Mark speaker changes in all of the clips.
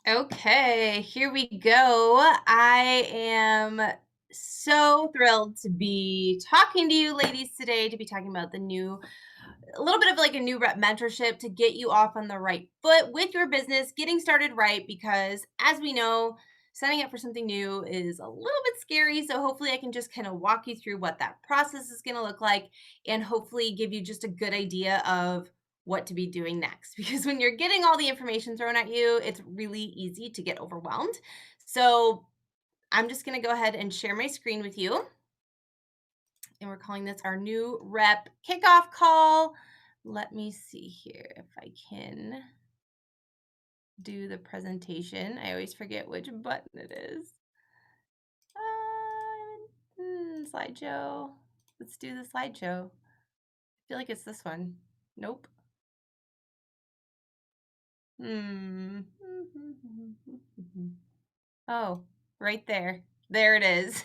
Speaker 1: Okay, here we go. I am so thrilled to be talking to you ladies today, to be talking about a little bit of like a new rep mentorship to get you off on the right foot with your business, getting started right, because as we know, signing up for something new is a little bit scary. So hopefully I can just kind of walk you through what that process is going to look like and hopefully give you just a good idea of what to be doing next. Because when you're getting all the information thrown at you, it's really easy to get overwhelmed. So I'm just going to go ahead and share my screen with you. And we're calling this our new rep kickoff call. Let me see here if I can do the presentation. I always forget which button it is. Slideshow. Let's do the slideshow. I feel like it's this one. Nope. Hmm. Oh, right there. There it is.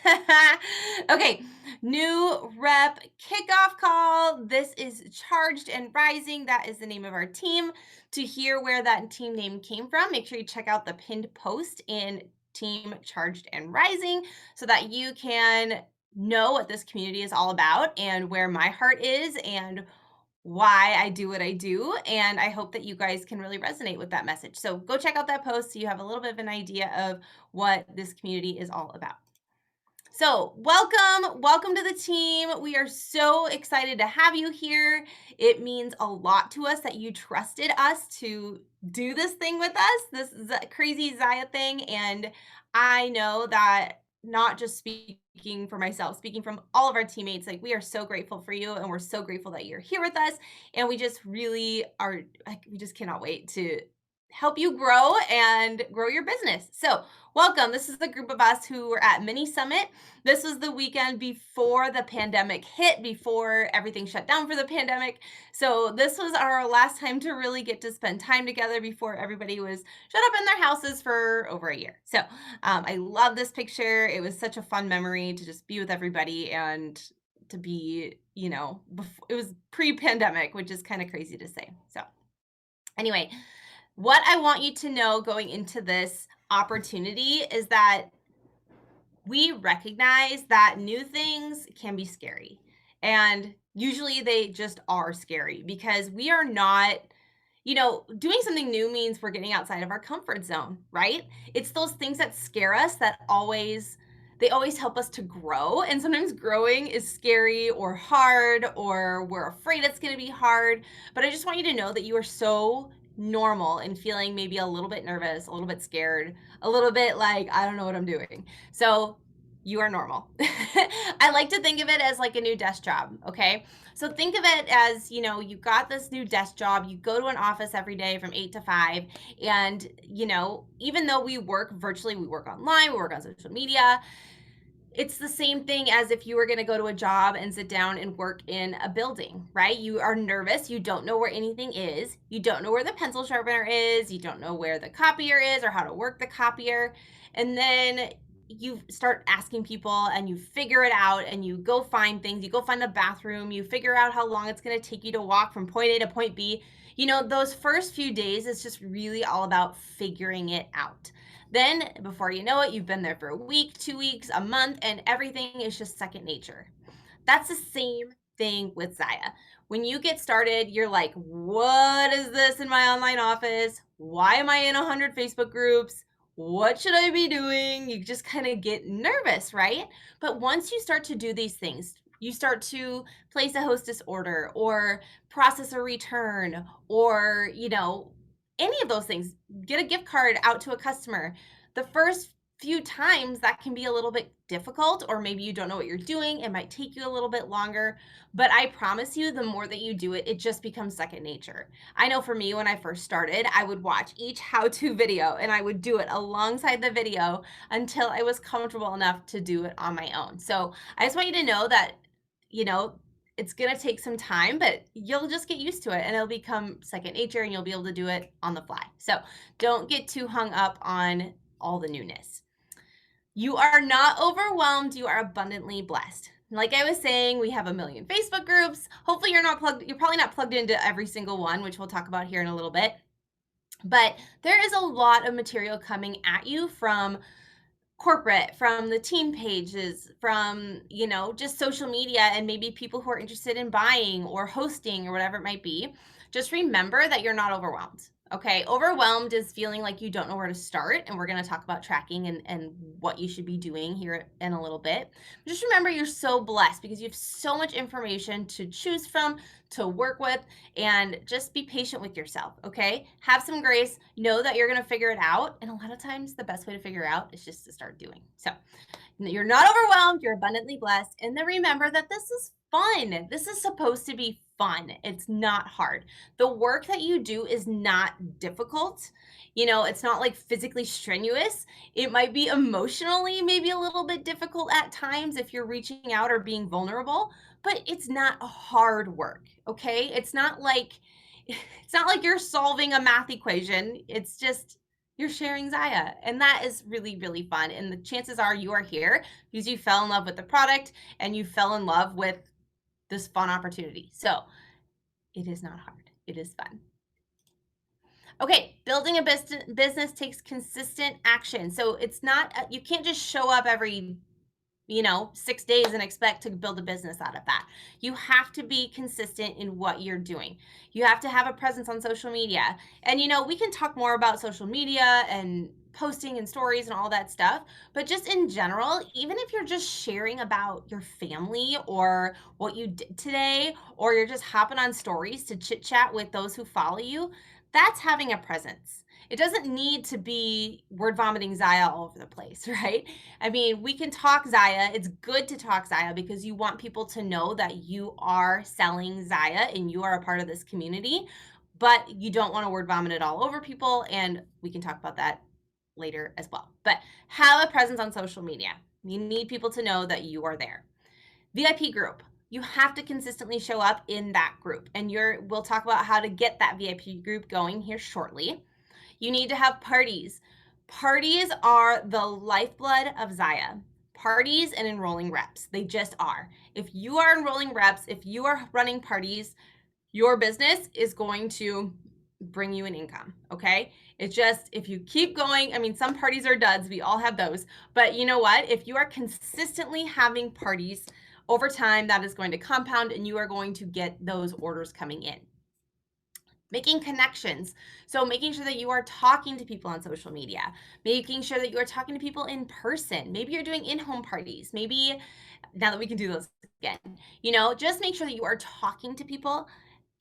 Speaker 1: Okay, new rep kickoff call. This is Charged and Rising. That is the name of our team. To hear where that team name came from, make sure you check out the pinned post in Team Charged and Rising so that you can know what this community is all about and where my heart is and why I do what I do. And I hope that you guys can really resonate with that message. So go check out that post so you have a little bit of an idea of what this community is all about. So, welcome to the team. We are so excited to have you here. It means a lot to us that you trusted us to do this thing with us, this crazy Zaya thing. And I know that not just speaking for myself, speaking from all of our teammates, like we are so grateful for you and we're so grateful that you're here with us. And we just really are, like, we just cannot wait to help you grow and grow your business. So, welcome. This is the group of us who were at Mini Summit. This was the weekend before the pandemic hit, before everything shut down for the pandemic. So this was our last time to really get to spend time together before everybody was shut up in their houses for over a year. So I love this picture. It was such a fun memory to just be with everybody and to be, it was pre-pandemic, which is kind of crazy to say. So anyway, what I want you to know going into this opportunity is that we recognize that new things can be scary. And usually they just are scary because we are not, doing something new means we're getting outside of our comfort zone, right? It's those things that scare us that they always help us to grow. And sometimes growing is scary or hard, or we're afraid it's going to be hard. But I just want you to know that you are so normal in feeling maybe a little bit nervous, a little bit scared, a little bit like, I don't know what I'm doing. So you are normal. I like to think of it as like a new desk job. Okay. So think of it as, you got this new desk job, you go to an office every day from 8 to 5. And, even though we work virtually, we work online, we work on social media, it's the same thing as if you were going to go to a job and sit down and work in a building, right? You are nervous. You don't know where anything is. You don't know where the pencil sharpener is. You don't know where the copier is or how to work the copier. And then you start asking people and you figure it out and you go find things. You go find the bathroom. You figure out how long it's going to take you to walk from point A to point B. Those first few days, it's just really all about figuring it out. Then, before you know it, you've been there for a week, 2 weeks, a month, and everything is just second nature. That's the same thing with Zaya. When you get started, you're like, what is this in my online office? Why am I in 100 Facebook groups? What should I be doing? You just kind of get nervous, right? But once you start to do these things, you start to place a hostess order or process a return or, any of those things, get a gift card out to a customer. The first few times that can be a little bit difficult, or maybe you don't know what you're doing. It might take you a little bit longer, but I promise you, the more that you do it, it just becomes second nature. I know for me, when I first started, I would watch each how-to video and I would do it alongside the video until I was comfortable enough to do it on my own. So I just want you to know that, you know, it's going to take some time, but you'll just get used to it and it'll become second nature and you'll be able to do it on the fly. So don't get too hung up on all the newness. You are not overwhelmed. You are abundantly blessed. Like I was saying, we have a million Facebook groups. Hopefully you're probably not plugged into every single one, which we'll talk about here in a little bit. But there is a lot of material coming at you from corporate, from the team pages, from, just social media, and maybe people who are interested in buying or hosting or whatever it might be. Just remember that you're not overwhelmed. Okay. Overwhelmed is feeling like you don't know where to start. And we're going to talk about tracking and what you should be doing here in a little bit. Just remember you're so blessed because you have so much information to choose from, to work with, and just be patient with yourself. Okay. Have some grace, know that you're going to figure it out. And a lot of times the best way to figure out is just to start doing. So you're not overwhelmed, you're abundantly blessed. And then remember that this is fun. This is supposed to be fun. It's not hard. The work that you do is not difficult. It's not like physically strenuous. It might be emotionally maybe a little bit difficult at times if you're reaching out or being vulnerable, but it's not hard work, okay? It's not like you're solving a math equation. It's just you're sharing Zaya. And that is really, really fun. And the chances are you are here because you fell in love with the product and you fell in love with this fun opportunity. So it is not hard. It is fun. Okay, building a business takes consistent action. So it's not, you can't just show up every 6 days and expect to build a business out of that. You have to be consistent in what you're doing. You have to have a presence on social media. And, we can talk more about social media and posting and stories and all that stuff. But just in general, even if you're just sharing about your family or what you did today, or you're just hopping on stories to chit chat with those who follow you, that's having a presence. It doesn't need to be word vomiting Zaya all over the place, right? I mean, we can talk Zaya. It's good to talk Zaya because you want people to know that you are selling Zaya and you are a part of this community, but you don't want to word vomit it all over people. And we can talk about that later as well. But have a presence on social media. You need people to know that you are there. VIP group. You have to consistently show up in that group. And we'll talk about how to get that VIP group going here shortly. You need to have parties. Parties are the lifeblood of Zaya. Parties and enrolling reps. They just are. If you are enrolling reps, if you are running parties, your business is going to bring you an income. Okay. It's just, if you keep going, I mean, some parties are duds. We all have those. But you know what? If you are consistently having parties over time, that is going to compound and you are going to get those orders coming in. Making connections. So making sure that you are talking to people on social media, making sure that you are talking to people in person. Maybe you're doing in-home parties. Maybe now that we can do those again, just make sure that you are talking to people,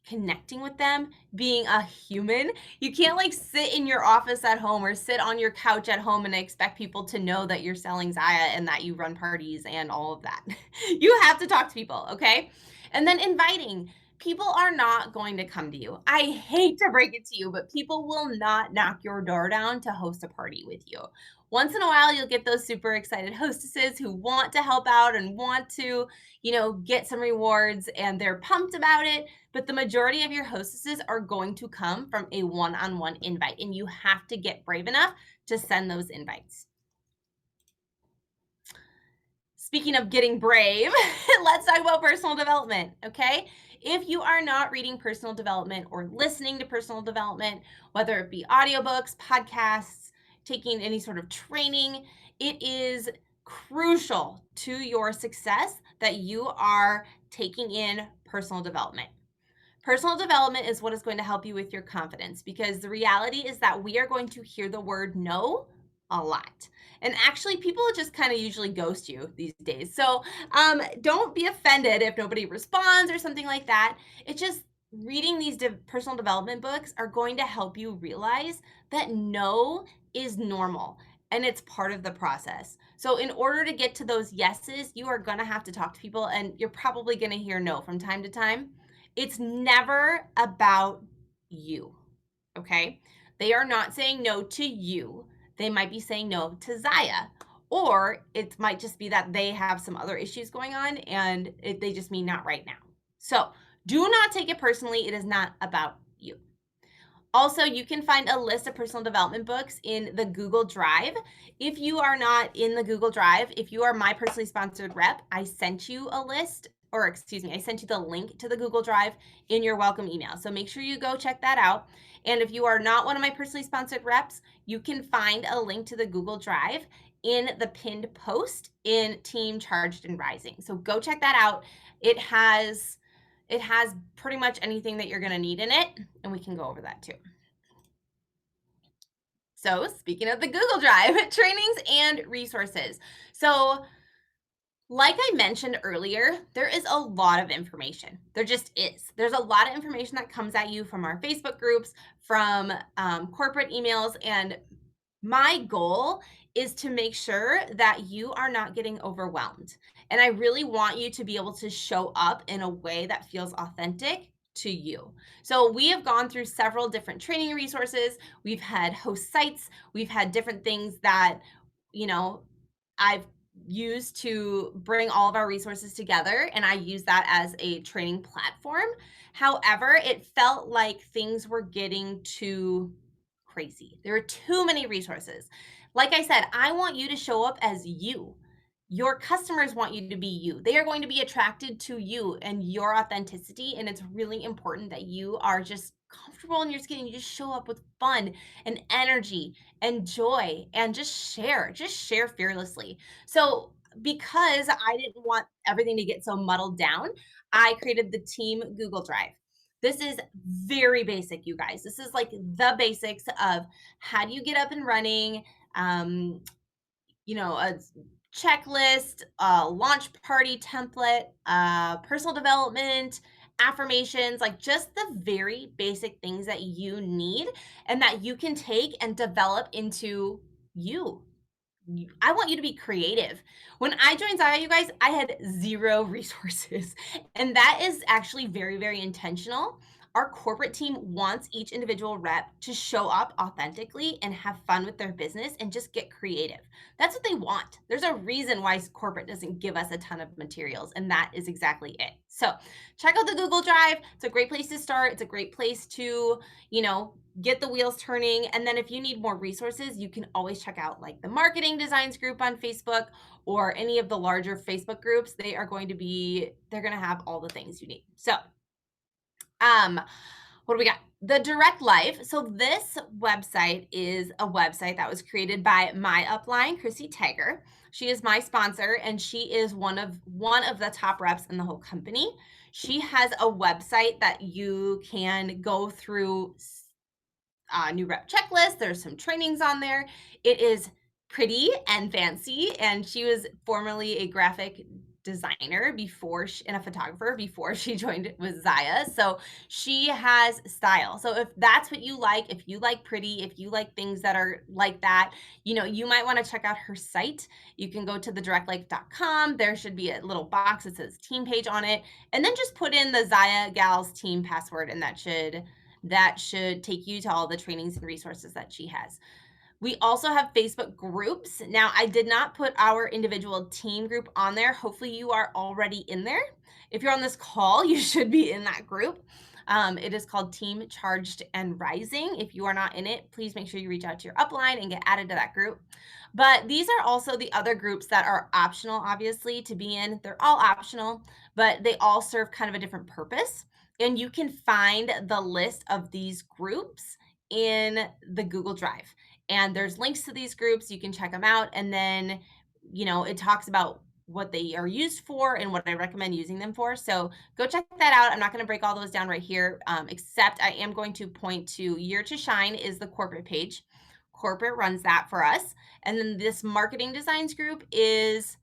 Speaker 1: connecting with them, being a human. You can't like sit in your office at home or sit on your couch at home and expect people to know that you're selling Zaya and that you run parties and all of that. You have to talk to people, okay? And then inviting. People are not going to come to you. I hate to break it to you, but people will not knock your door down to host a party with you. Once in a while, you'll get those super excited hostesses who want to help out and want to, get some rewards and they're pumped about it. But the majority of your hostesses are going to come from a one-on-one invite, and you have to get brave enough to send those invites. Speaking of getting brave, let's talk about personal development, okay? If you are not reading personal development or listening to personal development, whether it be audiobooks, podcasts, taking any sort of training, it is crucial to your success that you are taking in personal development. Personal development is what is going to help you with your confidence, because the reality is that we are going to hear the word no a lot. And actually, people just kind of usually ghost you these days. So don't be offended if nobody responds or something like that. It's just reading these personal development books are going to help you realize that no is normal and it's part of the process. So in order to get to those yeses, you are going to have to talk to people, and you're probably going to hear no from time to time. It's never about you, okay? They are not saying no to you. They might be saying no to Zaya, or it might just be that they have some other issues going on and they just mean not right now. So do not take it personally. It is not about you. Also, you can find a list of personal development books in the Google Drive. If you are not in the Google Drive, if you are my personally sponsored rep, I sent you a list, or excuse me, I sent you the link to the Google Drive in your welcome email. So make sure you go check that out. And if you are not one of my personally sponsored reps, you can find a link to the Google Drive in the pinned post in Team Charged and Rising. So go check that out. It has pretty much anything that you're going to need in it, and we can go over that too. So, speaking of the Google Drive, trainings and resources. So, like I mentioned earlier, there is a lot of information. There just is. There's a lot of information that comes at you from our Facebook groups, from corporate emails, and my goal is to make sure that you are not getting overwhelmed. And I really want you to be able to show up in a way that feels authentic to you. So, we have gone through several different training resources. We've had host sites, we've had different things that, you know, I've used to bring all of our resources together, and I use that as a training platform. However, it felt like things were getting too crazy. There are too many resources. Like I said, I want you to show up as you. Your customers want you to be you. They are going to be attracted to you and your authenticity. And it's really important that you are just comfortable in your skin and you just show up with fun and energy and joy and just share fearlessly. So, because I didn't want everything to get so muddled down, I created the Team Google Drive. This is very basic, you guys. This is like the basics of how do you get up and running, um, a checklist, a launch party template, personal development, affirmations, like just the very basic things that you need and that you can take and develop into you. I want you to be creative. When I joined Zaya, you guys, I had zero resources. And that is actually very, very intentional. Our corporate team wants each individual rep to show up authentically and have fun with their business and just get creative. That's what they want. There's a reason why corporate doesn't give us a ton of materials, and that is exactly it. So, check out the Google Drive. It's a great place to start. It's a great place to, get the wheels turning. And then if you need more resources, you can always check out like the Marketing Designs group on Facebook or any of the larger Facebook groups. They're going to have all the things you need. So, um, what do we got? The Direct Life. So this website is a website that was created by my upline, Chrissy Tiger. She is my sponsor, and she is one of the top reps in the whole company. She has a website that you can go through, new rep checklist. There's some trainings on there. It is pretty and fancy. And she was formerly a graphic designer and a photographer before she joined with Zaya. So she has style. So if that's what you like, if you like pretty, if you like things that are like that, you might want to check out her site. You can go to thedirectlife.com. There should be a little box that says team page on it. And then just put in the Zaya Gals team password, and that should take you to all the trainings and resources that she has. We also have Facebook groups. Now, I did not put our individual team group on there. Hopefully, you are already in there. If you're on this call, you should be in that group. It is called Team Charged and Rising. If you are not in it, please make sure you reach out to your upline and get added to that group. But these are also the other groups that are optional, obviously, to be in. They're all optional, but they all serve kind of a different purpose. And you can find the list of these groups in the Google Drive. And there's links to these groups. You can check them out. And then, it talks about what they are used for and what I recommend using them for. So go check that out. I'm not going to break all those down right here, except I am going to point to Year to Shine is the corporate page. Corporate runs that for us. And then this Marketing Designs group is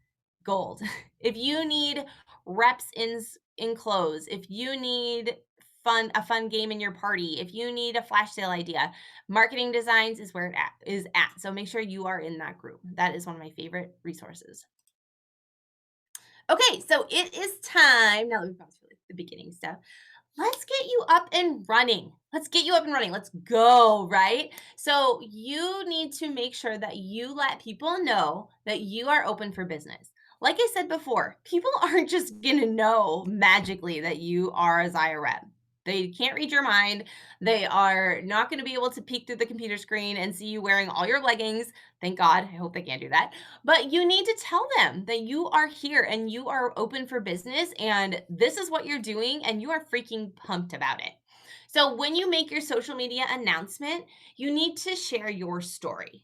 Speaker 1: gold. If you need reps in close, if you need a fun game in your party, if you need a flash sale idea, Marketing Designs is where it is at. So make sure you are in that group. That is one of my favorite resources. Okay, so it is time, now that we've gone through like the beginning stuff, let's get you up and running. Let's get you up and running. Let's go, right? So you need to make sure that you let people know that you are open for business. Like I said before, people aren't just going to know magically that you are a Zaya rep. They can't read your mind. They are not going to be able to peek through the computer screen and see you wearing all your leggings. Thank God. I hope they can't do that. But you need to tell them that you are here and you are open for business and this is what you're doing and you are freaking pumped about it. So when you make your social media announcement, you need to share your story.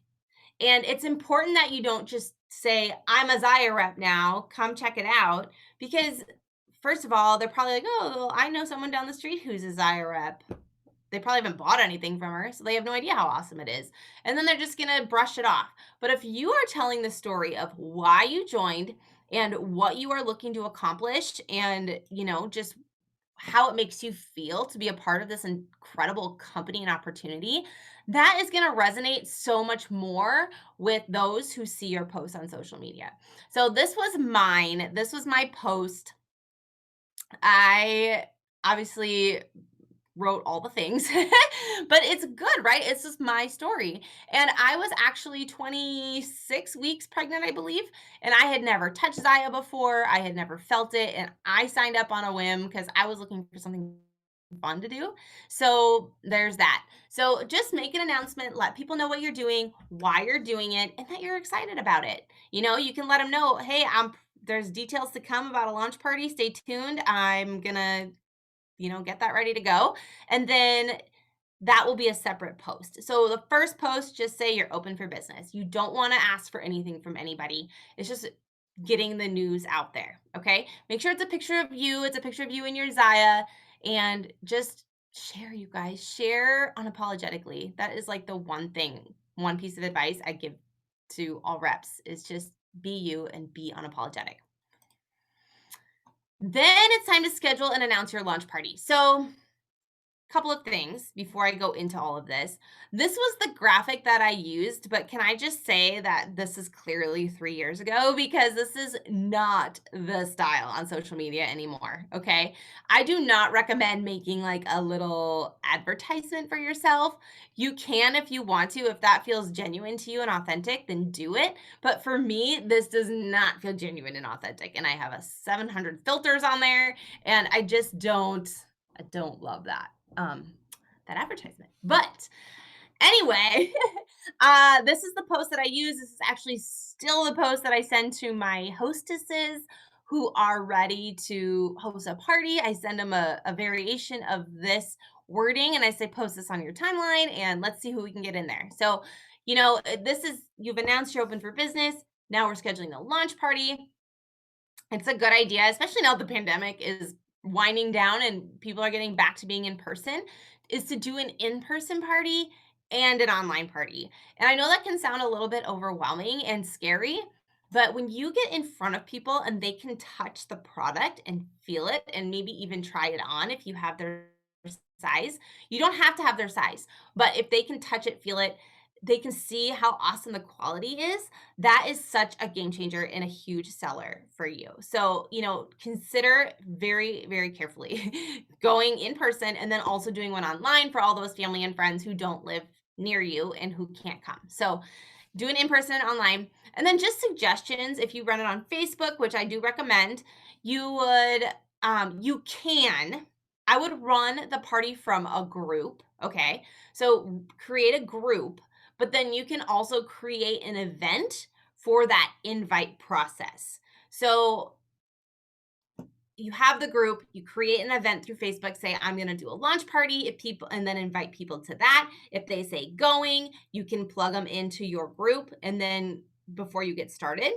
Speaker 1: And it's important that you don't just say, I'm a Zaya rep now, come check it out. Because, first of all, they're probably like, oh, well, I know someone down the street who's a Zaya rep. They probably haven't bought anything from her, so they have no idea how awesome it is. And then they're just going to brush it off. But if you are telling the story of why you joined and what you are looking to accomplish and, just how it makes you feel to be a part of this incredible company and opportunity, that is going to resonate so much more with those who see your posts on social media. So this was mine. This was my post. I obviously wrote all the things, but it's good, right? It's just my story. And I was actually 26 weeks pregnant, I believe. And I had never touched Zaya before. I had never felt it. And I signed up on a whim because I was looking for something fun to do. So there's that. So just make an announcement, let people know what you're doing, why you're doing it, and that you're excited about it. You can let them know, hey, there's details to come about a launch party. Stay tuned. I'm gonna get that ready to go. And then that will be a separate post. So the first post, just say you're open for business. You don't want to ask for anything from anybody. It's just getting the news out there. Okay. Make sure it's a picture of you. It's a picture of you and your Zaya. And just share, you guys. Share unapologetically. That is like the one piece of advice I give to all reps is just be you and be unapologetic. Then it's time to schedule and announce your launch party. So couple of things before I go into all of this. This was the graphic that I used, but can I just say that this is clearly 3 years ago because this is not the style on social media anymore, okay? I do not recommend making like a little advertisement for yourself. You can if you want to, if that feels genuine to you and authentic, then do it. But for me, this does not feel genuine and authentic. And I have a 700 filters on there and I don't love um that advertisement. But anyway, this is the post that I use. This is actually still the post that I send to my hostesses who are ready to host a party. I send them a variation of this wording and I say, post this on your timeline and let's see who we can get in there. So, you've announced you're open for business. Now we're scheduling a launch party. It's a good idea, especially now the pandemic is winding down and people are getting back to being in person, is to do an in-person party and an online party. And I know that can sound a little bit overwhelming and scary, but when you get in front of people and they can touch the product and feel it and maybe even try it on if you have their size, you don't have to have their size, but if they can touch it, feel it, they can see how awesome the quality is, that is such a game changer and a huge seller for you. So, consider very, very carefully going in person and then also doing one online for all those family and friends who don't live near you and who can't come. So, do an in person and online. And then just suggestions if you run it on Facebook, which I do recommend, I would run the party from a group. Okay. So, create a group, but then you can also create an event for that invite process. So you have the group, you create an event through Facebook, say, I'm going to do a launch party if people, and then invite people to that. If they say going, you can plug them into your group and then before you get started.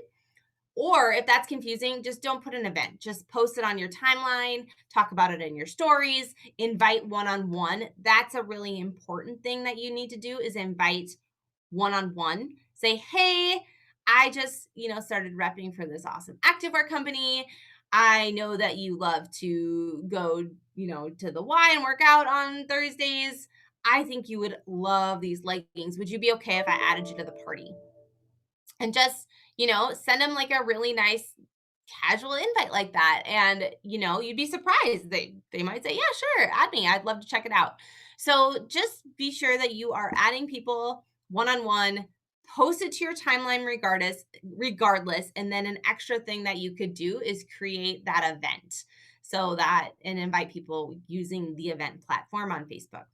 Speaker 1: Or if that's confusing, just don't put an event. Just post it on your timeline, talk about it in your stories, invite one-on-one. That's a really important thing that you need to do is invite one-on-one. Say, hey, I just, started repping for this awesome activewear company. I know that you love to go, to the Y and work out on Thursdays. I think you would love these leggings. Would you be okay if I added you to the party? And just, send them like a really nice casual invite like that. And, you'd be surprised. They might say, yeah, sure, add me. I'd love to check it out. So just be sure that you are adding people one-on-one, post it to your timeline regardless. And then an extra thing that you could do is create that event and invite people using the event platform on Facebook.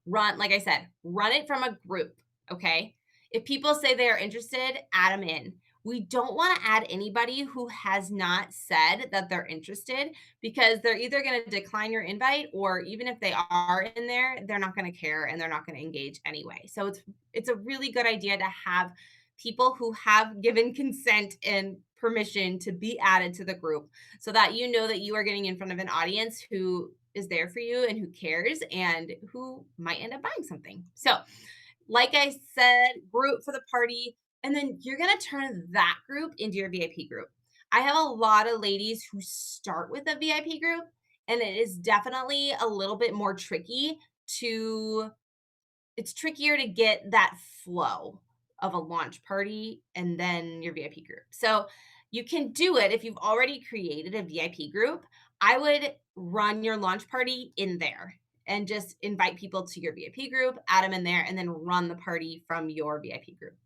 Speaker 1: Like I said, run it from a group. Okay. If people say they are interested, add them in. We don't want to add anybody who has not said that they're interested, because they're either going to decline your invite, or even if they are in there, they're not going to care and they're not going to engage anyway. So it's a really good idea to have people who have given consent and permission to be added to the group, so that you know that you are getting in front of an audience who is there for you and who cares and who might end up buying something. So, like I said, group for the party, and then you're going to turn that group into your VIP group. I have a lot of ladies who start with a VIP group, and it is definitely a little bit more tricky to it's trickier to get that flow of a launch party and then your VIP group. So you can do it if you've already created a VIP group. I would run your launch party in there and just invite people to your VIP group, add them in there, and then run the party from your VIP group.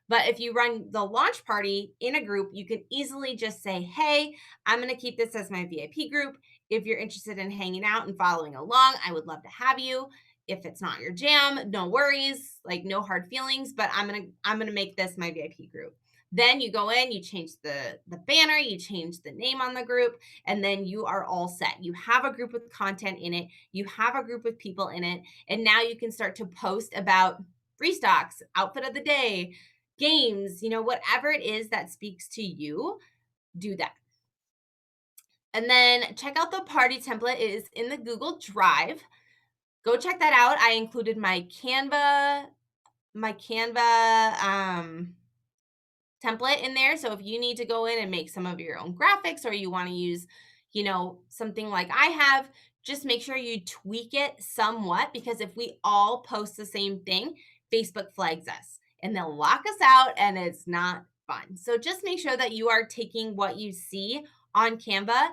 Speaker 1: But if you run the launch party in a group, you can easily just say, hey, I'm going to keep this as my VIP group. If you're interested in hanging out and following along, I would love to have you. If it's not your jam, no worries, like no hard feelings, but I'm going to make this my VIP group. Then you go in, you change the banner, you change the name on the group, and then you are all set. You have a group with content in it, you have a group with people in it, and now you can start to post about restocks, outfit of the day, games, whatever it is that speaks to you, do that. And then check out the party template. It is in the Google Drive. Go check that out. I included my Canva template in there. So if you need to go in and make some of your own graphics, or you want to use, something like I have, just make sure you tweak it somewhat, because if we all post the same thing, Facebook flags us and they'll lock us out and it's not fun. So just make sure that you are taking what you see on Canva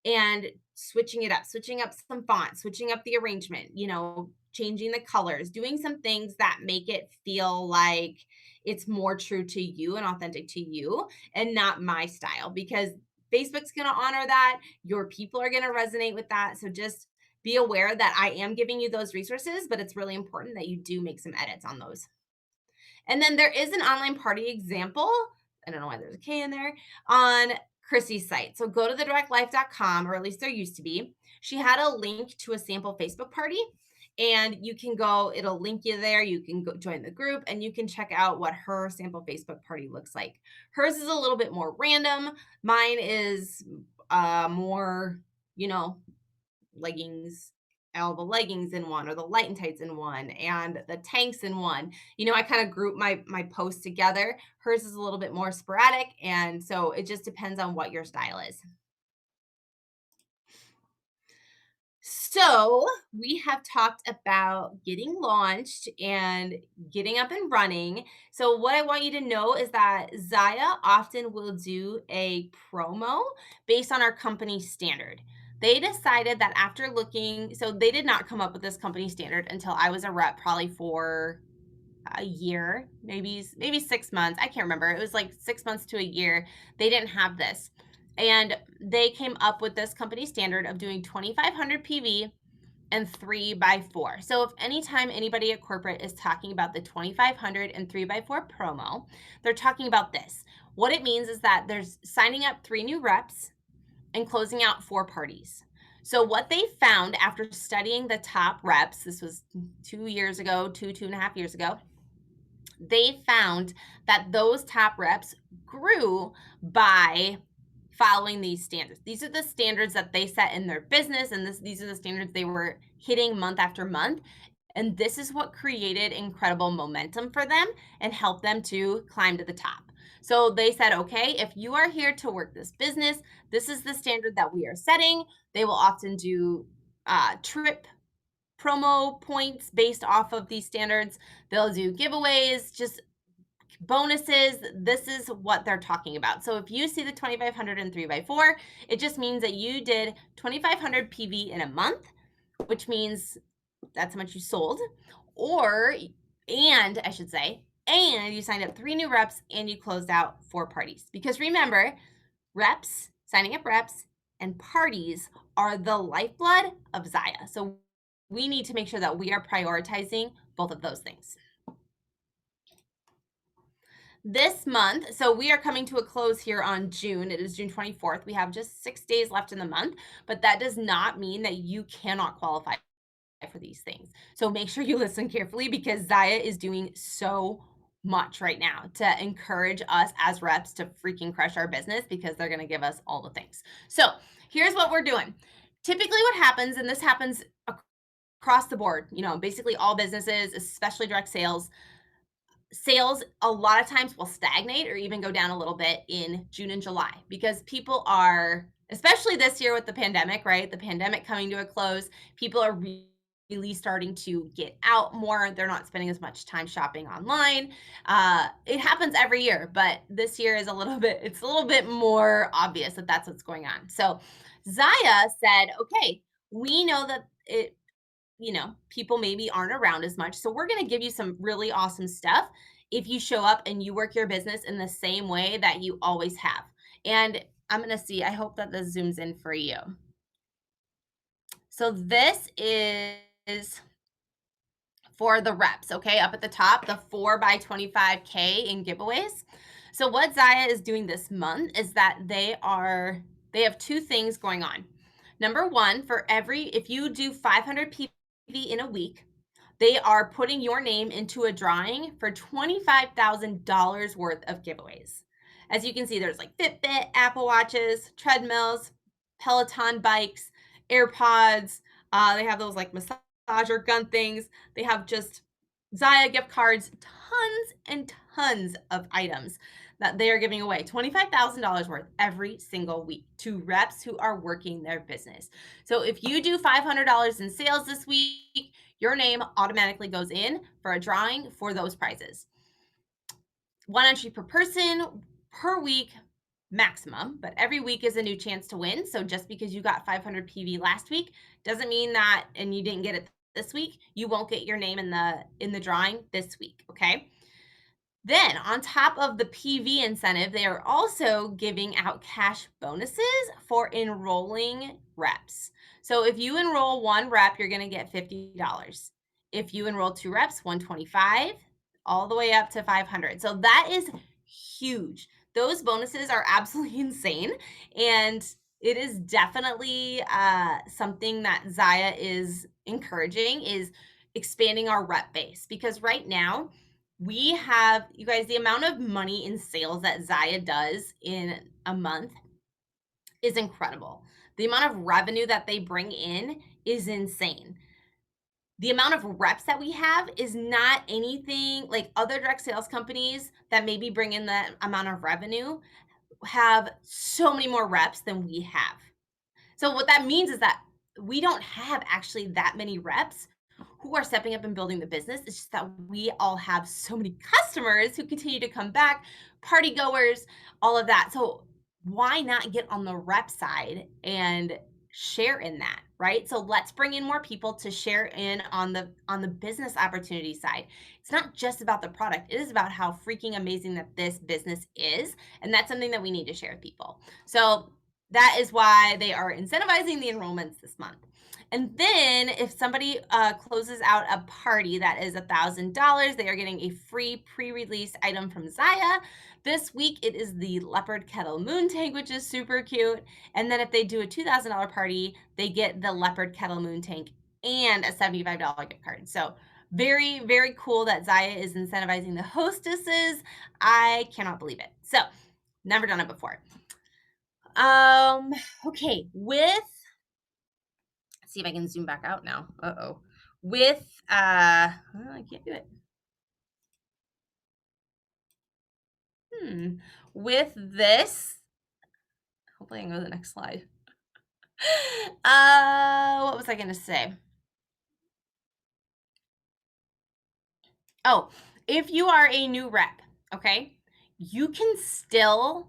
Speaker 1: and switching it up, switching up some fonts, switching up the arrangement, changing the colors, doing some things that make it feel like it's more true to you and authentic to you, and not my style, because Facebook's going to honor that. Your people are going to resonate with that. So just be aware that I am giving you those resources, but it's really important that you do make some edits on those. And then there is an online party example. I don't know why there's a K in there, on Chrissy's site. So go to thedirectlife.com, or at least there used to be. She had a link to a sample Facebook party, and you can go, it'll link you there. You can go join the group and you can check out what her sample Facebook party looks like. Hers is a little bit more random. Mine is more, leggings, all the leggings in one, or the light and tights in one, and the tanks in one. I kind of group my posts together. Hers is a little bit more sporadic, and so it just depends on what your style is. So we have talked about getting launched and getting up and running. So what I want you to know is that Zaya often will do a promo based on our company standard. They decided that after looking, so they did not come up with this company standard until I was a rep, probably for a year, maybe 6 months. I can't remember. It was like 6 months to a year. They didn't have this. And they came up with this company standard of doing 2,500 PV and 3x4. So if anytime anybody at corporate is talking about the 2,500 and 3x4 promo, they're talking about this. What it means is that there's signing up 3 new reps and closing out 4 parties. So what they found after studying the top reps, this was 2 and a half years ago, they found that those top reps grew by following these standards. These are the standards that they set in their business, and these are the standards they were hitting month after month. And this is what created incredible momentum for them and helped them to climb to the top. So they said, okay, if you are here to work this business, this is the standard that we are setting. They will often do trip promo points based off of these standards. They'll do giveaways, just bonuses. This is what they're talking about. So if you see the 2,500 and 3x4, it just means that you did 2,500 PV in a month, which means that's how much you sold. And you signed up 3 new reps and you closed out 4 parties. Because remember, signing up reps and parties are the lifeblood of Zaya. So we need to make sure that we are prioritizing both of those things. This month, so we are coming to a close here on June. It is June 24th. We have just 6 days left in the month, but that does not mean that you cannot qualify for these things. So make sure you listen carefully because Zaya is doing so much right now to encourage us as reps to freaking crush our business because they're going to give us all the things. So here's what we're doing. Typically, what happens, and this happens across the board, basically all businesses, especially direct sales a lot of times will stagnate or even go down a little bit in June and July because people are, especially this year with the pandemic, right? The pandemic coming to a close, people are really starting to get out more. They're not spending as much time shopping online. It happens every year, but this year is it's a little bit more obvious that that's what's going on. So Zaya said, okay, we know that people maybe aren't around as much. So we're going to give you some really awesome stuff if you show up and you work your business in the same way that you always have. And I'm going to see, I hope that this zooms in for you. So this is for the reps, okay? Up at the top, the 4x25K in giveaways. So what Zaya is doing this month is that they have two things going on. Number one, if you do 500 PV in a week, they are putting your name into a drawing for $25,000 worth of giveaways. As you can see, there's like Fitbit, Apple Watches, treadmills, Peloton bikes, AirPods. They have those like massager gun things. They have just Zaya gift cards, tons and tons of items that they are giving away. $25,000 worth every single week to reps who are working their business. So if you do $500 in sales this week, your name automatically goes in for a drawing for those prizes. One entry per person per week maximum, but every week is a new chance to win. So just because you got 500 PV last week doesn't mean that, and you didn't get it this week, you won't get your name in the drawing this week, okay? Then, on top of the PV incentive, they are also giving out cash bonuses for enrolling reps. So if you enroll one rep, you're going to get $50. If you enroll two reps, 125, all the way up to 500. So that is huge. Those bonuses are absolutely insane, and it is definitely something that Zaya is encouraging is expanding our rep base because right now we have, you guys, the amount of money in sales that Zaya does in a month is incredible. The amount of revenue that they bring in is insane. The amount of reps that we have is not anything like other direct sales companies that maybe bring in that amount of revenue have so many more reps than we have. So what that means is that we don't have actually that many reps who are stepping up and building the business. It's just that we all have so many customers who continue to come back, party goers, all of that. So why not get on the rep side and share in that, right? So let's bring in more people to share in on the business opportunity side. It's not just about the product. It is about how freaking amazing that this business is, and that's something that we need to share with people. So that is why they are incentivizing the enrollments this month. And then if somebody closes out a party that is $1,000, they are getting a free pre-release item from Zaya. This week it is the Leopard Kettle Moon Tank, which is super cute. And then if they do a $2,000 party, they get the Leopard Kettle Moon Tank and a $75 gift card. So very, very cool that Zaya is incentivizing the hostesses. I cannot believe it. So never done it before. Okay, let's see if I can zoom back out now. I can't do it. With this, hopefully I can go to the next slide. What was I gonna say? Oh, if you are a new rep, okay, you can still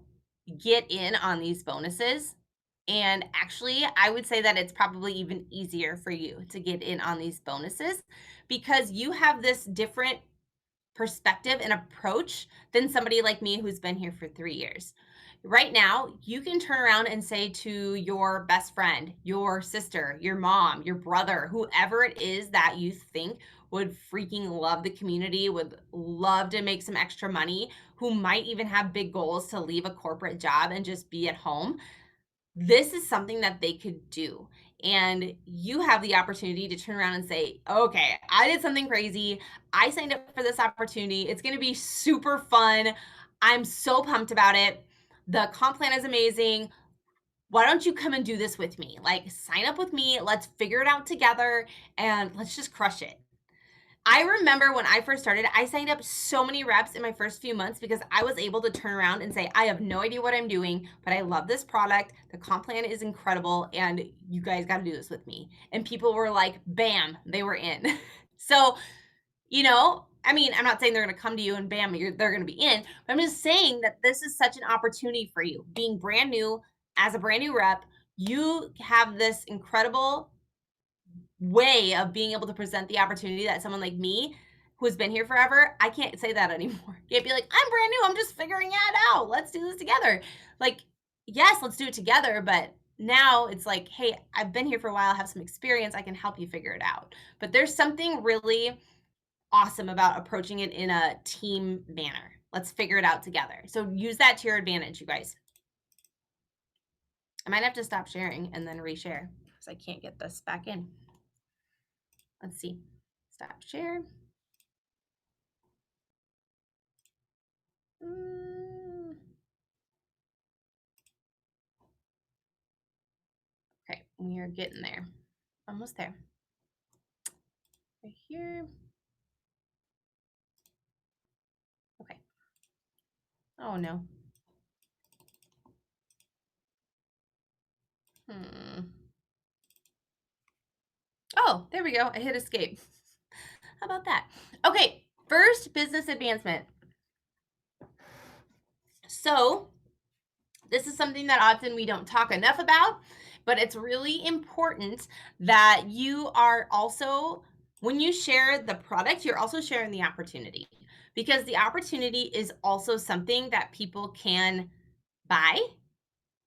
Speaker 1: get in on these bonuses. And actually, I would say that it's probably even easier for you to get in on these bonuses because you have this different perspective and approach than somebody like me who's been here for 3 years. Right now, you can turn around and say to your best friend, your sister, your mom, your brother, whoever it is that you think would freaking love the community, would love to make some extra money, who might even have big goals to leave a corporate job and just be at home, this is something that they could do. And you have the opportunity to turn around and say, okay, I did something crazy. I signed up for this opportunity. It's going to be super fun. I'm so pumped about it. The comp plan is amazing. Why don't you come and do this with me? Like, sign up with me. Let's figure it out together and let's just crush it. I remember when I first started, I signed up so many reps in my first few months because I was able to turn around and say, I have no idea what I'm doing, but I love this product. The comp plan is incredible, and you guys got to do this with me. And people were like, bam, they were in. So, I mean, I'm not saying they're going to come to you and bam, they're going to be in, but I'm just saying that this is such an opportunity for you. Being brand new as a brand new rep, you have this incredible way of being able to present the opportunity that someone like me who's been here forever, I can't say that anymore. Can't be like, I'm brand new, I'm just figuring it out. Let's do this together. Like, yes, let's do it together, but now it's like, hey, I've been here for a while, I have some experience, I can help you figure it out. But there's something really awesome about approaching it in a team manner. Let's figure it out together. So use that to your advantage, you guys. I might have to stop sharing and then reshare because I can't get this back in. Let's see. Stop share. Mm, okay, we are getting there. Almost there. Right here. Okay. Oh no. Hmm. Oh, there we go. I hit escape. How about that? Okay, first business advancement. So, this is something that often we don't talk enough about, but it's really important that you are also, when you share the product, you're also sharing the opportunity, because the opportunity is also something that people can buy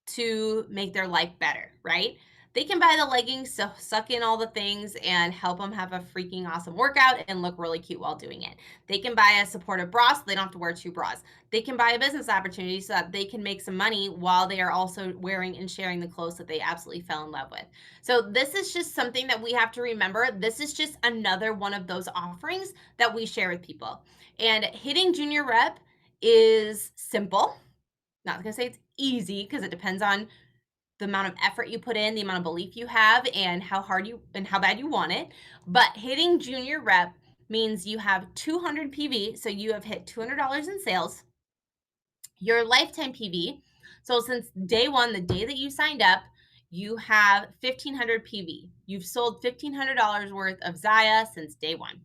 Speaker 1: to make their life better, right? They can buy the leggings to suck in all the things and help them have a freaking awesome workout and look really cute while doing it. They can buy a supportive bra so they don't have to wear two bras. They can buy a business opportunity so that they can make some money while they are also wearing and sharing the clothes that they absolutely fell in love with. So, this is just something that we have to remember. This is just another one of those offerings that we share with people. And hitting junior rep is simple. Not gonna say it's easy because it depends on the amount of effort you put in, the amount of belief you have, and how hard you and how bad you want it. But hitting junior rep means you have 200 PV, so you have hit $200 in sales. Your lifetime PV, so since day one, the day that you signed up, you have 1,500 PV. You've sold $1,500 worth of Zaya since day one.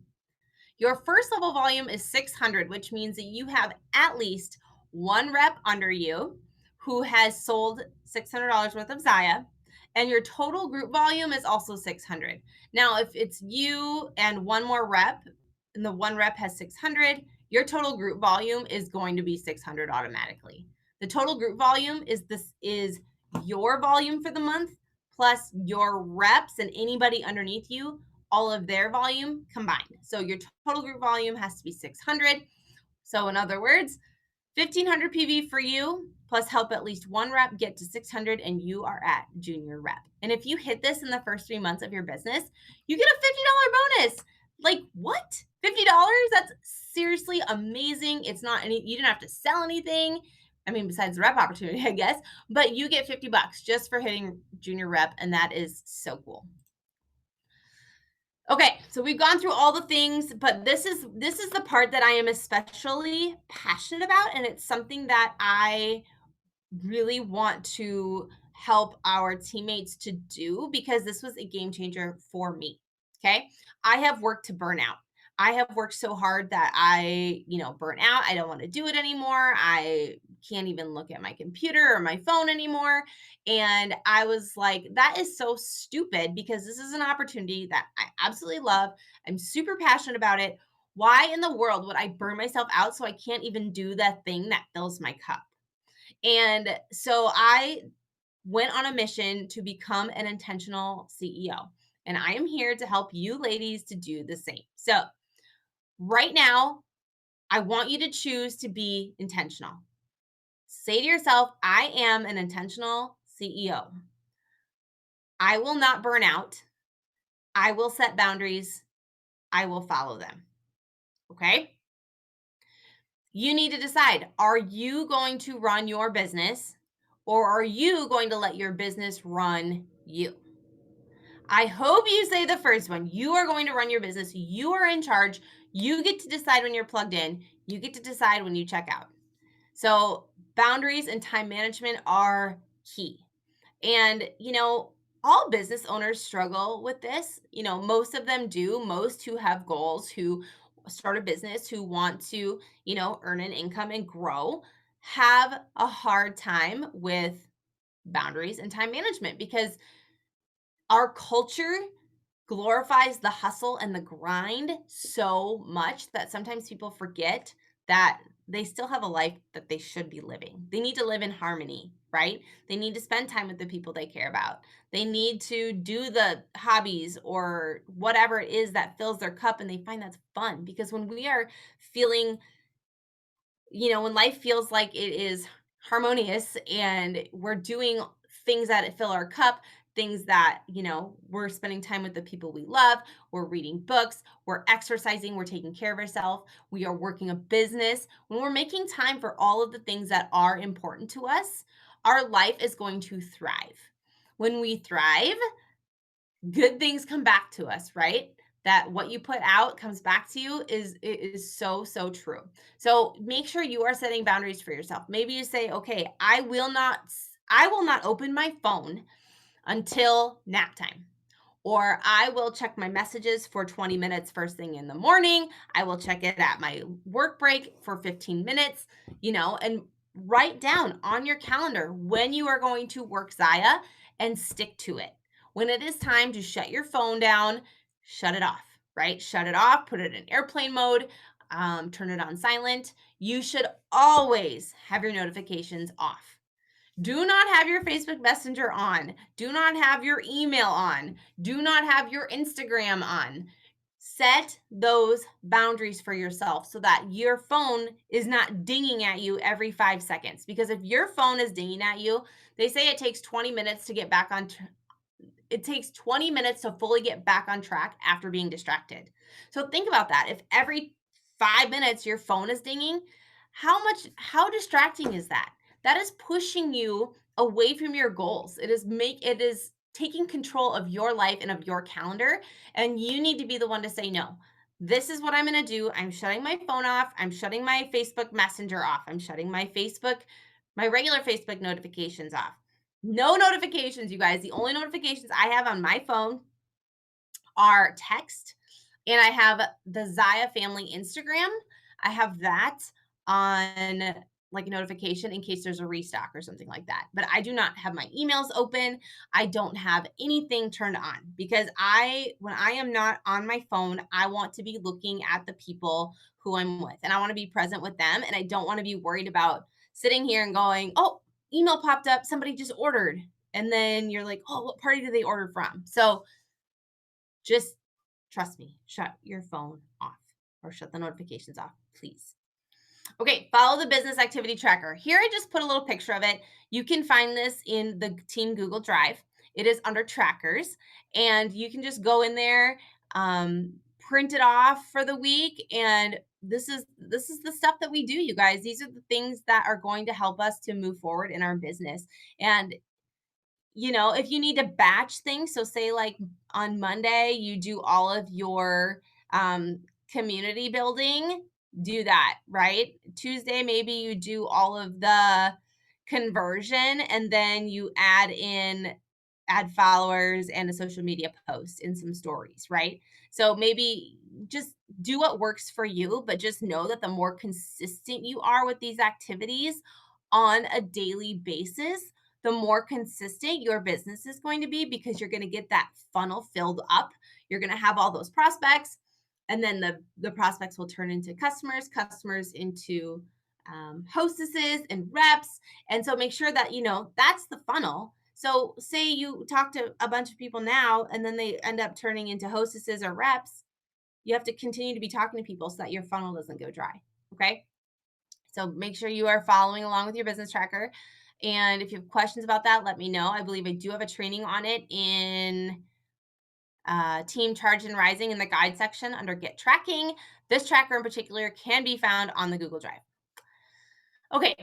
Speaker 1: Your first level volume is 600, which means that you have at least one rep under you who has sold $600 worth of Zaya, and your total group volume is also 600. Now, if it's you and one more rep, and the one rep has 600, your total group volume is going to be 600 automatically. The total group volume is your volume for the month plus your reps and anybody underneath you, all of their volume combined. So your total group volume has to be 600. So in other words, 1,500 PV for you, plus help at least one rep get to 600, and you are at junior rep. And if you hit this in the first 3 months of your business, you get a $50 bonus. Like, what? $50? That's seriously amazing. It's not any, you didn't have to sell anything. I mean, besides the rep opportunity, I guess, but you get 50 bucks just for hitting junior rep, and that is so cool. Okay, so we've gone through all the things, but this is the part that I am especially passionate about, and it's something that I really want to help our teammates to do because this was a game changer for me. Okay. I have worked to burn out. I have worked so hard that burn out. I don't want to do it anymore. I can't even look at my computer or my phone anymore. And I was like, that is so stupid because this is an opportunity that I absolutely love. I'm super passionate about it. Why in the world would I burn myself out so I can't even do that thing that fills my cup? And so I went on a mission to become an intentional CEO. And I am here to help you ladies to do the same. So, right now, I want you to choose to be intentional. Say to yourself, I am an intentional CEO. I will not burn out. I will set boundaries. I will follow them. Okay. You need to decide, are you going to run your business or are you going to let your business run you? I hope you say the first one. You are going to run your business. You are in charge. You get to decide when you're plugged in. You get to decide when you check out. So, boundaries and time management are key. And, all business owners struggle with this. Most of them do. Most who have goals, who start a business, who want to, earn an income and grow, have a hard time with boundaries and time management because our culture glorifies the hustle and the grind so much that sometimes people forget that they still have a life that they should be living. They need to live in harmony, right? They need to spend time with the people they care about. They need to do the hobbies or whatever it is that fills their cup and they find that's fun because when we are feeling when life feels like it is harmonious and we're doing things that fill our cup, things that, we're spending time with the people we love, we're reading books, we're exercising, we're taking care of ourselves, we are working a business. When we're making time for all of the things that are important to us, our life is going to thrive. When we thrive, good things come back to us, right? That what you put out comes back to you is so true. So make sure you are setting boundaries for yourself. Maybe you say, okay, I will not open my phone until nap time. Or I will check my messages for 20 minutes first thing in the morning. I will check it at my work break for 15 minutes, and write down on your calendar when you are going to work Zaya and stick to it. When it is time to shut your phone down, shut it off, right? Shut it off, put it in airplane mode, turn it on silent. You should always have your notifications off. Do not have your Facebook Messenger on. Do not have your email on. Do not have your Instagram on. Set those boundaries for yourself so that your phone is not dinging at you every 5 seconds. Because if your phone is dinging at you, they say it takes 20 minutes to get back on. It takes 20 minutes to fully get back on track after being distracted. So think about that. If every 5 minutes your phone is dinging, how distracting is that? That is pushing you away from your goals. It is taking control of your life and of your calendar. And you need to be the one to say, no, this is what I'm going to do. I'm shutting my phone off. I'm shutting my Facebook Messenger off. I'm shutting my regular Facebook notifications off. No notifications, you guys. The only notifications I have on my phone are text, and I have the Zaya family Instagram. I have that on like a notification in case there's a restock or something like that. But I do not have my emails open. I don't have anything turned on because when I am not on my phone, I want to be looking at the people who I'm with and I want to be present with them. And I don't want to be worried about sitting here and going, oh, email popped up, somebody just ordered. And then you're like, oh, what party did they order from? So just trust me, shut your phone off or shut the notifications off, please. Okay, follow the business activity tracker. Here I just put a little picture of it. You can find this in the team Google Drive. It is under trackers, and you can just go in there, print it off for the week, and this is the stuff that we do, you guys. These are the things that are going to help us to move forward in our business. And if you need to batch things, so say like on Monday, you do all of your community building, do that, right? Tuesday, maybe you do all of the conversion and then you add followers and a social media post and some stories, right? So maybe just do what works for you, but just know that the more consistent you are with these activities on a daily basis, the more consistent your business is going to be because you're going to get that funnel filled up. You're going to have all those prospects, and then the prospects will turn into customers into hostesses and reps. And so make sure that that's the funnel. So say you talk to a bunch of people now and then they end up turning into hostesses or reps, you have to continue to be talking to people so that your funnel doesn't go dry. Okay. So make sure you are following along with your business tracker. And if you have questions about that, let me know. I believe I do have a training on it in Team Charged and Rising in the guide section under Get Tracking. This tracker in particular can be found on the Google Drive. Okay,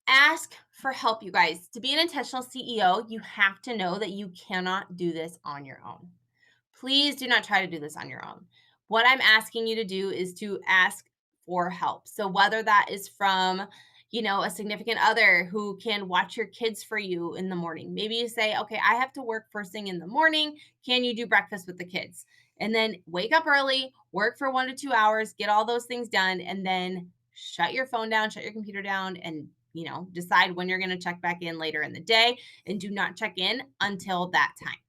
Speaker 1: ask for help, you guys. To be an intentional CEO, you have to know that you cannot do this on your own. Please do not try to do this on your own. What I'm asking you to do is to ask for help. So whether that is from, a significant other who can watch your kids for you in the morning. Maybe you say, "Okay, I have to work first thing in the morning. Can you do breakfast with the kids?" And then wake up early, work for 1 to 2 hours, get all those things done, and then shut your phone down, shut your computer down, and decide when you're going to check back in later in the day, and do not check in until that time.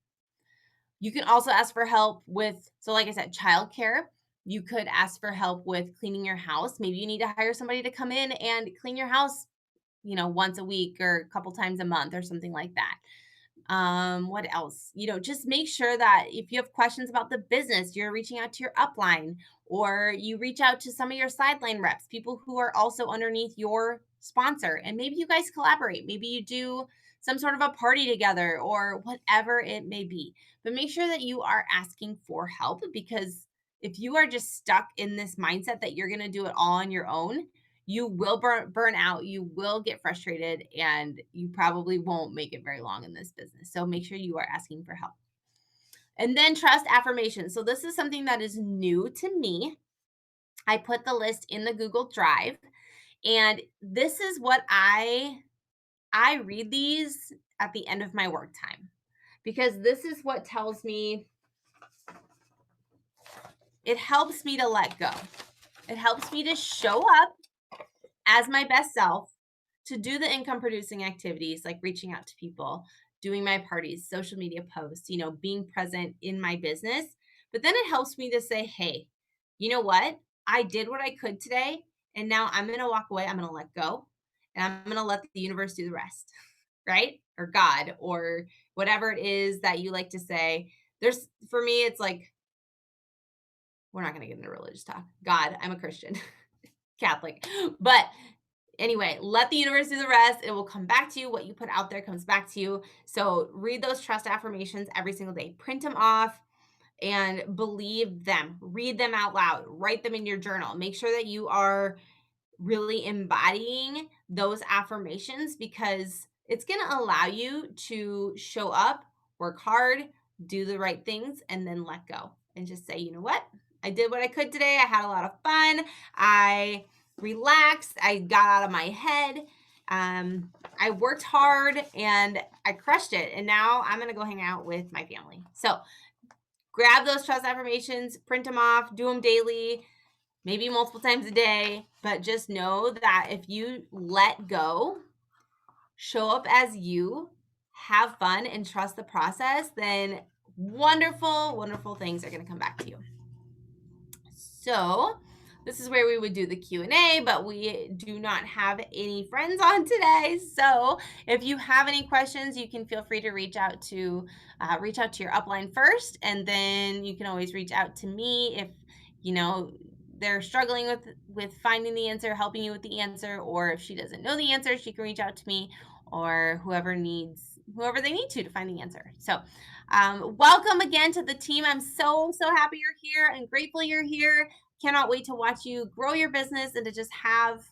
Speaker 1: You can also ask for help with, so like I said, childcare. You could ask for help with cleaning your house. Maybe you need to hire somebody to come in and clean your house, once a week or a couple times a month or something like that. What else? Just make sure that if you have questions about the business, you're reaching out to your upline, or you reach out to some of your sideline reps, people who are also underneath your sponsor, and maybe you guys collaborate. Maybe you do some sort of a party together or whatever it may be. But make sure that you are asking for help, because if you are just stuck in this mindset that you're going to do it all on your own, you will burn out, you will get frustrated, and you probably won't make it very long in this business. So make sure you are asking for help. And then trust affirmations. So this is something that is new to me. I put the list in the Google Drive, and this is what I read these at the end of my work time, because this is what tells me, it helps me to let go. It helps me to show up as my best self, to do the income producing activities like reaching out to people, doing my parties, social media posts, being present in my business. But then it helps me to say, hey, you know what? I did what I could today. And now I'm going to walk away. I'm going to let go, and I'm going to let the universe do the rest, right? Or God, or whatever it is that you like to say. For me, it's like, we're not going to get into religious talk. God, I'm a Christian, Catholic. But anyway, let the universe do the rest. It will come back to you. What you put out there comes back to you. So read those trust affirmations every single day. Print them off and believe them. Read them out loud. Write them in your journal. Make sure that you are really embodying those affirmations, because it's going to allow you to show up, work hard, do the right things, and then let go and just say, you know what? I did what I could today. I had a lot of fun. I relaxed. I got out of my head. I worked hard and I crushed it. And now I'm going to go hang out with my family. So grab those trust affirmations, print them off, do them daily, maybe multiple times a day. But just know that if you let go, show up as you, have fun, and trust the process, then wonderful, wonderful things are going to come back to you. So this is where we would do the Q&A, but we do not have any friends on today. So if you have any questions, you can feel free to reach out to your upline first, and then you can always reach out to me if they're struggling with finding the answer, helping you with the answer, or if she doesn't know the answer, she can reach out to me, or whoever they need to find the answer. So welcome again to the team. I'm so happy you're here and grateful you're here. Cannot wait to watch you grow your business and to just have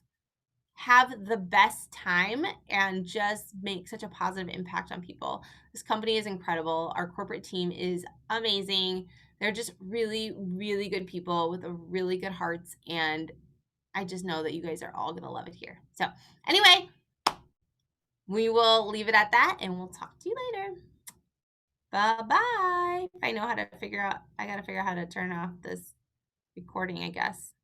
Speaker 1: the best time and just make such a positive impact on people. This company is incredible. Our corporate team is amazing. They're just really, really good people with really good hearts. And I just know that you guys are all going to love it here. So anyway, we will leave it at that, and we'll talk to you later. Bye-bye. I got to figure out how to turn off this recording, I guess.